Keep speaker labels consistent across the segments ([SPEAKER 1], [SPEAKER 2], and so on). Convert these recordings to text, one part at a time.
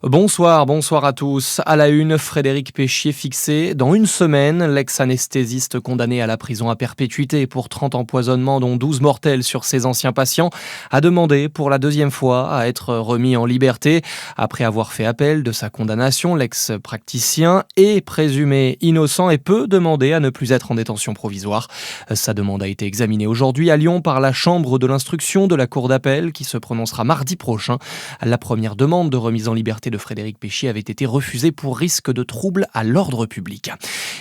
[SPEAKER 1] Bonsoir à tous. À la une, Frédéric Péchier fixé dans une semaine. L'ex-anesthésiste condamné à la prison à perpétuité pour 30 empoisonnements dont 12 mortels sur ses anciens patients a demandé pour la deuxième fois à être remis en liberté. Après avoir fait appel de sa condamnation, l'ex-praticien est présumé innocent et peut demander à ne plus être en détention provisoire. Sa demande a été examinée aujourd'hui à Lyon par la chambre de l'instruction de la cour d'appel qui se prononcera mardi prochain. La première demande de remise en liberté de Frédéric Péchier avait été refusée pour risque de trouble à l'ordre public.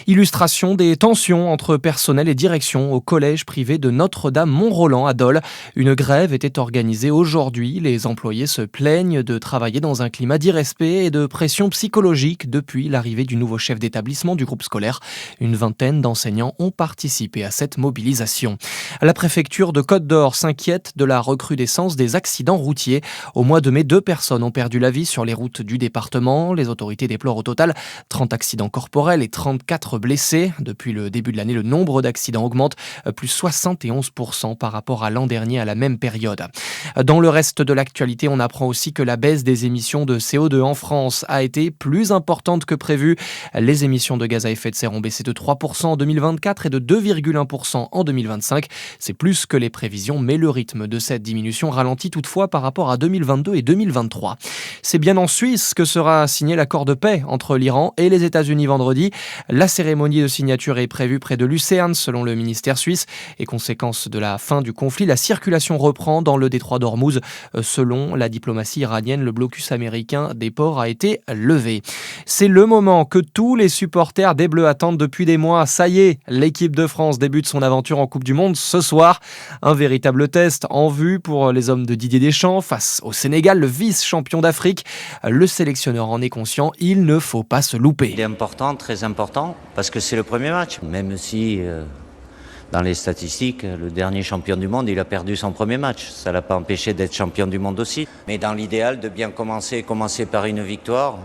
[SPEAKER 1] Illustration des tensions entre personnel et direction au collège privé de Notre-Dame-Mont-Roland à Dole. Une grève était organisée aujourd'hui. Les employés se plaignent de travailler dans un climat d'irrespect et de pression psychologique depuis l'arrivée du nouveau chef d'établissement du groupe scolaire. Une vingtaine d'enseignants ont participé à cette mobilisation. La préfecture de Côte-d'Or s'inquiète de la recrudescence des accidents routiers. Au mois de mai, 2 personnes ont perdu la vie sur les routes du département. Les autorités déplorent au total 30 accidents corporels et 34 blessés. Depuis le début de l'année, le nombre d'accidents augmente, plus 71% par rapport à l'an dernier à la même période. Dans le reste de l'actualité, on apprend aussi que la baisse des émissions de CO2 en France a été plus importante que prévu. Les émissions de gaz à effet de serre ont baissé de 3% en 2024 et de 2,1% en 2025. C'est plus que les prévisions, mais le rythme de cette diminution ralentit toutefois par rapport à 2022 et 2023. C'est bien en Suisse que sera signé l'accord de paix entre l'Iran et les États-Unis vendredi. La cérémonie de signature est prévue près de Lucerne, selon le ministère suisse. Et conséquence de la fin du conflit, la circulation reprend dans le détroit d'Ormuz. Selon la diplomatie iranienne, le blocus américain des ports a été levé. C'est le moment que tous les supporters des Bleus attendent depuis des mois. Ça y est, l'équipe de France débute son aventure en Coupe du Monde ce soir. Un véritable test en vue pour les hommes de Didier Deschamps face au Sénégal, le vice-champion d'Afrique. Le sélectionneur en est conscient, il ne faut pas se louper.
[SPEAKER 2] Il est important, très important, parce que c'est le premier match. Même si, dans les statistiques, le dernier champion du monde, il a perdu son premier match. Ça ne l'a pas empêché d'être champion du monde aussi. Mais dans l'idéal, de bien commencer par une victoire,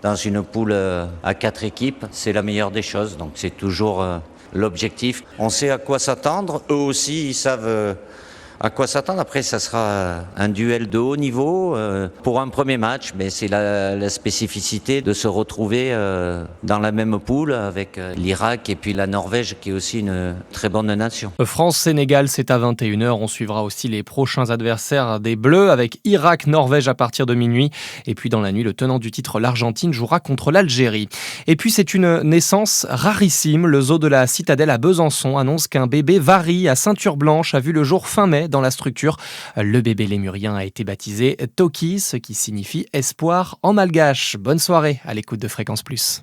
[SPEAKER 2] dans une poule à 4 équipes, c'est la meilleure des choses. Donc c'est toujours l'objectif. On sait à quoi s'attendre. Eux aussi, ils savent à quoi s'attendre. Après, ça sera un duel de haut niveau pour un premier match. Mais c'est la spécificité de se retrouver dans la même poule avec l'Irak et puis la Norvège, qui est aussi une très bonne nation.
[SPEAKER 1] France-Sénégal, c'est à 21h. On suivra aussi les prochains adversaires des Bleus avec Irak-Norvège à partir de minuit. Et puis dans la nuit, le tenant du titre, l'Argentine, jouera contre l'Algérie. Et puis c'est une naissance rarissime. Le zoo de la Citadelle à Besançon annonce qu'un bébé varie à ceinture blanche a vu le jour fin mai dans la structure. Le bébé lémurien a été baptisé Toki, ce qui signifie espoir en malgache. Bonne soirée à l'écoute de Fréquence Plus.